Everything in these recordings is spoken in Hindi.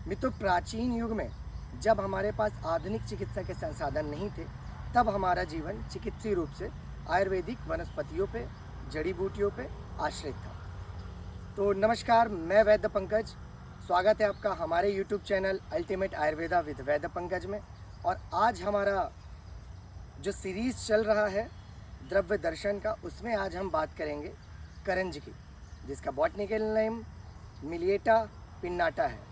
मित्रों, प्राचीन युग में जब हमारे पास आधुनिक चिकित्सा के संसाधन नहीं थे, तब हमारा जीवन चिकित्सीय रूप से आयुर्वेदिक वनस्पतियों पे, जड़ी बूटियों पे आश्रित था। तो नमस्कार, मैं वैद्य पंकज। स्वागत है आपका हमारे YouTube channel ultimate Ayurveda with वैद्य पंकज में। और आज हमारा जो सीरीज़ चल रहा है द्रव्य दर्शन का, उसमें आज हम बात करेंगे करंज की, जिसका बॉटनिकल नेम मिलिएटा पिन्नाटा है।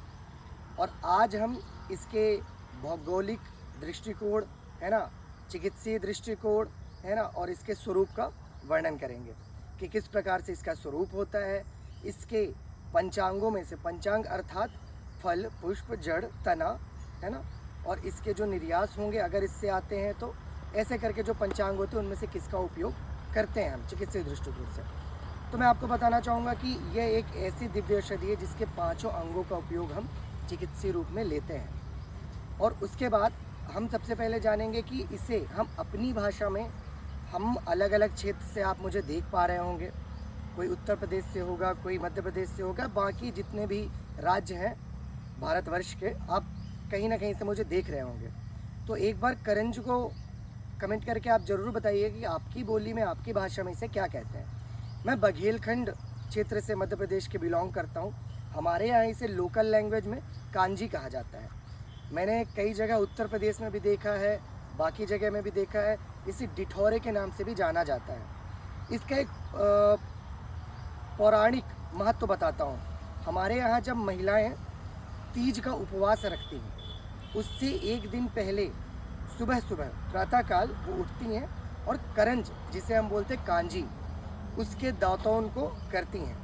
और आज हम इसके भौगोलिक दृष्टिकोण है ना, चिकित्सीय दृष्टिकोण है ना, और इसके स्वरूप का वर्णन करेंगे कि किस प्रकार से इसका स्वरूप होता है। इसके पंचांगों में से, पंचांग अर्थात फल, पुष्प, जड़, तना है ना, और इसके जो निर्यास होंगे अगर इससे आते हैं, तो ऐसे करके जो पंचांग होते हैं उनमें से किसका उपयोग करते हैं हम चिकित्सीय दृष्टिकोण से। तो मैं आपको बताना चाहूँगा कि यह एक ऐसी दिव्य औषधि है जिसके 5 अंगों का उपयोग हम चिकित्सीय रूप में लेते हैं। और उसके बाद हम सबसे पहले जानेंगे कि इसे हम अपनी भाषा में, हम अलग अलग क्षेत्र से, आप मुझे देख पा रहे होंगे, कोई उत्तर प्रदेश से होगा, कोई मध्य प्रदेश से होगा, बाकी जितने भी राज्य हैं भारतवर्ष के, आप कहीं ना कहीं से मुझे देख रहे होंगे। तो एक बार करंज को कमेंट करके आप ज़रूर बताइए कि आपकी बोली में, आपकी भाषा में इसे क्या कहते हैं। मैं बघेलखंड क्षेत्र से मध्य प्रदेश के बिलोंग करता हूँ। हमारे यहाँ इसे लोकल लैंग्वेज में कांजी कहा जाता है। मैंने कई जगह उत्तर प्रदेश में भी देखा है, बाकी जगह में भी देखा है, इसे डिठौरे के नाम से भी जाना जाता है। इसका एक पौराणिक महत्व बताता हूँ। हमारे यहाँ जब महिलाएं तीज का उपवास रखती हैं, उससे एक दिन पहले सुबह सुबह प्रातःकाल वो उठती हैं और करंज, जिसे हम बोलते हैं कांजी, उसके दातून को करती हैं।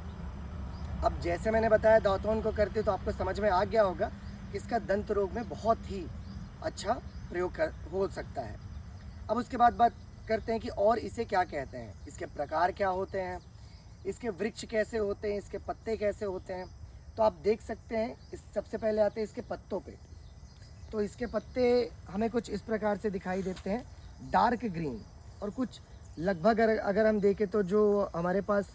अब जैसे मैंने बताया दातून को करते, तो आपको समझ में आ गया होगा कि इसका दंत रोग में बहुत ही अच्छा प्रयोग हो सकता है। अब उसके बाद बात करते हैं कि और इसे क्या कहते हैं, इसके प्रकार क्या होते हैं, इसके वृक्ष कैसे होते हैं, इसके पत्ते कैसे होते हैं। तो आप देख सकते हैं, इस सबसे पहले आते हैं इसके पत्तों पे। तो इसके पत्ते हमें कुछ इस प्रकार से दिखाई देते हैं, डार्क ग्रीन, और कुछ लगभग अगर हम देखें तो जो हमारे पास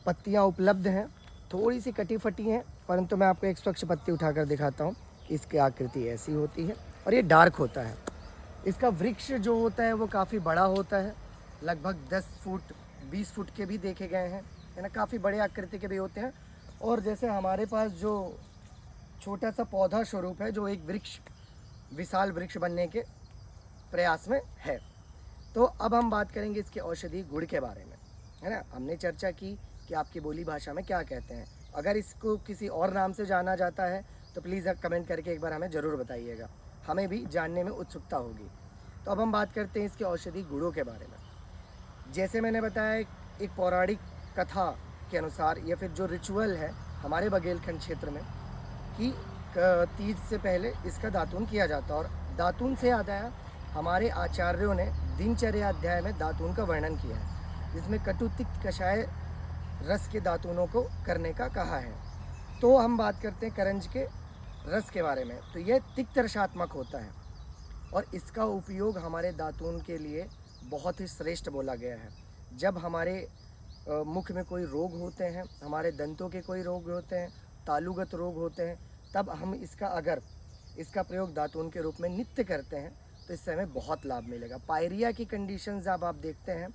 पत्तियां उपलब्ध हैं थोड़ी सी कटी फटी हैं, परंतु मैं आपको एक स्वच्छ पत्ती उठाकर दिखाता हूँ कि इसकी आकृति ऐसी होती है और ये डार्क होता है। इसका वृक्ष जो होता है वो काफ़ी बड़ा होता है, लगभग 10 फुट 20 फुट के भी देखे गए हैं, है ना, काफ़ी बड़े आकृति के भी होते हैं। और जैसे हमारे पास जो छोटा सा पौधा स्वरूप है, जो एक वृक्ष, विशाल वृक्ष बनने के प्रयास में है। तो अब हम बात करेंगे इसके औषधि गुण के बारे में, है ना। हमने चर्चा की कि आपकी बोली भाषा में क्या कहते हैं। अगर इसको किसी और नाम से जाना जाता है तो प्लीज़ कमेंट करके एक बार हमें ज़रूर बताइएगा, हमें भी जानने में उत्सुकता होगी। तो अब हम बात करते हैं इसके औषधि गुणों के बारे में। जैसे मैंने बताया, एक पौराणिक कथा के अनुसार, या फिर जो रिचुअल है हमारे बघेलखंड क्षेत्र में, कि तीज से पहले इसका दातून किया जाता है। और दातून से याद आया, हमारे आचार्यों ने दिनचर्या अध्याय में दातून का वर्णन किया है, जिसमें कटु तिक्त कषाय रस के दातूनों को करने का कहा है। तो हम बात करते हैं करंज के रस के बारे में। तो यह तिक्त रसात्मक होता है और इसका उपयोग हमारे दातून के लिए बहुत ही श्रेष्ठ बोला गया है। जब हमारे मुख में कोई रोग होते हैं, हमारे दंतों के कोई रोग होते हैं, तालुगत रोग होते हैं, तब हम इसका प्रयोग दातून के रूप में नित्य करते हैं, तो इससे हमें बहुत लाभ मिलेगा। पायरिया की कंडीशंस आप देखते हैं,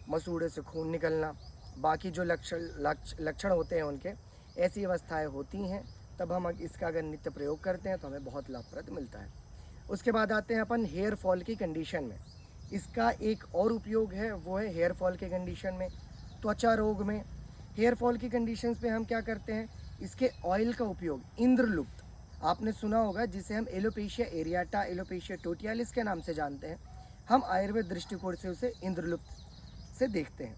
मसूड़े से खून निकलना, बाकी जो लक्षण होते हैं उनके, ऐसी अवस्थाएं होती हैं, तब हम इसका अगर नित्य प्रयोग करते हैं तो हमें बहुत लाभप्रद मिलता है। उसके बाद आते हैं अपन हेयर फॉल की कंडीशन में। इसका एक और उपयोग है, वो है हेयर फॉल के कंडीशन में, त्वचा रोग में। हेयर फॉल की कंडीशंस पे हम क्या करते हैं, इसके ऑयल का उपयोग, इंद्रलुप्त आपने सुना होगा, जिसे हम एलोपेशिया एरियाटा, एलोपेशिया टोटियालिस के नाम से जानते हैं, हम आयुर्वेद दृष्टिकोण से उसे इंद्रलुप्त से देखते हैं।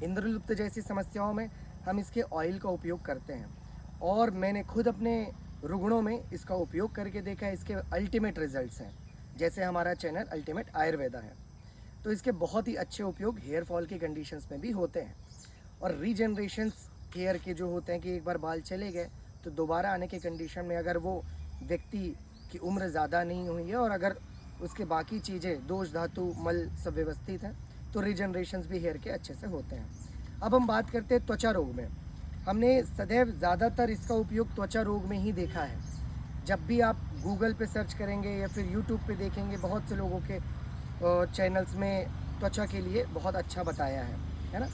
इंद्रलुप्त जैसी समस्याओं में हम इसके ऑयल का उपयोग करते हैं, और मैंने खुद अपने रुग्णों में इसका उपयोग करके देखा है। इसके अल्टीमेट रिजल्ट्स हैं, जैसे हमारा चैनल अल्टीमेट आयुर्वेदा है। तो इसके बहुत ही अच्छे उपयोग हेयर फॉल की कंडीशंस में भी होते हैं। और रीजनरेशंस हेयर के जो होते हैं कि एक बार बाल चले गए तो दोबारा आने के कंडीशन में, अगर वो व्यक्ति की उम्र ज़्यादा नहीं हुई है और अगर उसके बाकी चीज़ें, दोष धातु मल सब व्यवस्थित हैं, तो रीजनरेशंस भी हेयर के अच्छे से होते हैं। अब हम बात करते हैं त्वचा रोग में। हमने सदैव ज़्यादातर इसका उपयोग त्वचा रोग में ही देखा है। जब भी आप गूगल पे सर्च करेंगे या फिर यूट्यूब पे देखेंगे, बहुत से लोगों के चैनल्स में त्वचा के लिए बहुत अच्छा बताया है ना।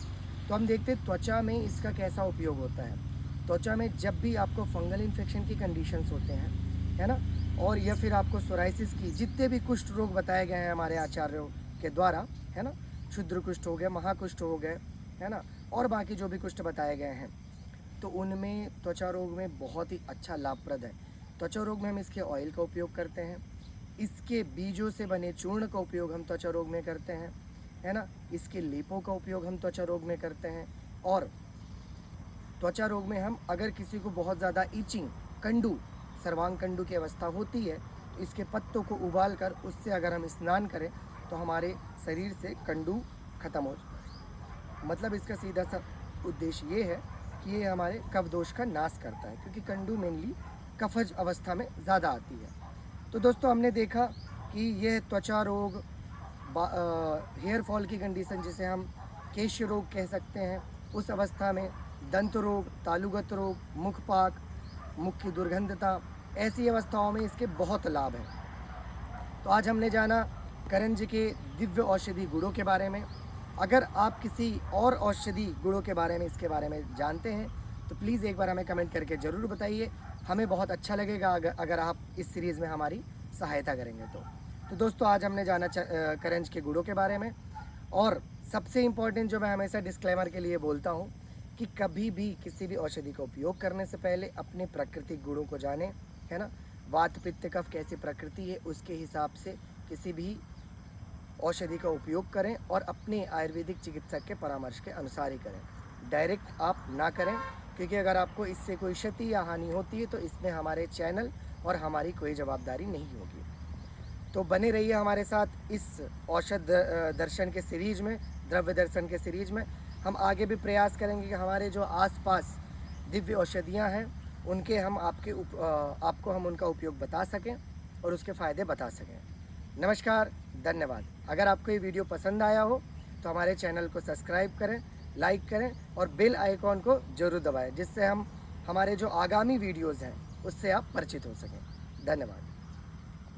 तो हम देखते हैं त्वचा में इसका कैसा उपयोग होता है। त्वचा में जब भी आपको फंगल इन्फेक्शन की कंडीशंस होते हैं, है ना, और या फिर आपको सोराइसिस की, जितने भी कुष्ठ रोग बताए गए हैं हमारे आचार्यों के द्वारा, है ना, क्षुद्र कुष्ठ हो गए, महाकुष्ठ हो गए, है ना, और बाकी जो भी कुष्ठ बताए गए हैं, तो उनमें त्वचा रोग में बहुत ही अच्छा लाभप्रद है। त्वचा रोग में हम इसके ऑयल का उपयोग करते हैं, इसके बीजों से बने चूर्ण का उपयोग हम त्वचा रोग में करते हैं, है ना, इसके लेपों का उपयोग हम त्वचा रोग में करते हैं। और त्वचा रोग में हम अगर किसी को बहुत ज़्यादा ईचिंग, कंडू, सर्वांग कंडू की अवस्था होती है, तो इसके पत्तों को उबाल कर उससे अगर हम स्नान करें तो हमारे शरीर से कंडू खत्म हो जाए। मतलब इसका सीधा सा उद्देश्य ये है कि ये हमारे कफ दोष का नाश करता है, क्योंकि कंडू मेनली कफज अवस्था में ज़्यादा आती है। तो दोस्तों हमने देखा कि यह त्वचा रोग, हेयर फॉल की कंडीशन जिसे हम केश रोग कह सकते हैं, उस अवस्था में दंत रोग, तालुगत रोग, मुखपाक, मुख की दुर्गंधता, ऐसी अवस्थाओं में इसके बहुत लाभ हैं। तो आज हमने जाना करंज के दिव्य औषधि गुणों के बारे में। अगर आप किसी और औषधि गुणों के बारे में, इसके बारे में जानते हैं तो प्लीज़ एक बार हमें कमेंट करके ज़रूर बताइए। हमें बहुत अच्छा लगेगा अगर आप इस सीरीज़ में हमारी सहायता करेंगे तो दोस्तों आज हमने जाना करंज के गुणों के बारे में। और सबसे इम्पॉर्टेंट जो मैं हमेशा डिस्क्लेमर के लिए बोलता हूँ कि कभी भी किसी भी औषधि का उपयोग करने से पहले अपने प्राकृतिक गुणों को जानें, है ना। वात पित्त कफ कैसी प्रकृति है उसके हिसाब से किसी भी औषधि का उपयोग करें और अपने आयुर्वेदिक चिकित्सक के परामर्श के अनुसार ही करें। डायरेक्ट आप ना करें, क्योंकि अगर आपको इससे कोई क्षति या हानि होती है तो इसमें हमारे चैनल और हमारी कोई जवाबदारी नहीं होगी। तो बने रहिए हमारे साथ इस औषध दर्शन के सीरीज में, द्रव्य दर्शन के सीरीज में। हम आगे भी प्रयास करेंगे कि हमारे जो आसपास दिव्य औषधियाँ हैं उनके हम आपको हम उनका उपयोग बता सकें और उसके फ़ायदे बता सकें। नमस्कार, धन्यवाद। अगर आपको ये वीडियो पसंद आया हो तो हमारे चैनल को सब्सक्राइब करें, लाइक करें और बेल आइकॉन को ज़रूर दबाएं, जिससे हम हमारे जो आगामी वीडियोज़ हैं उससे आप परिचित हो सकें। धन्यवाद।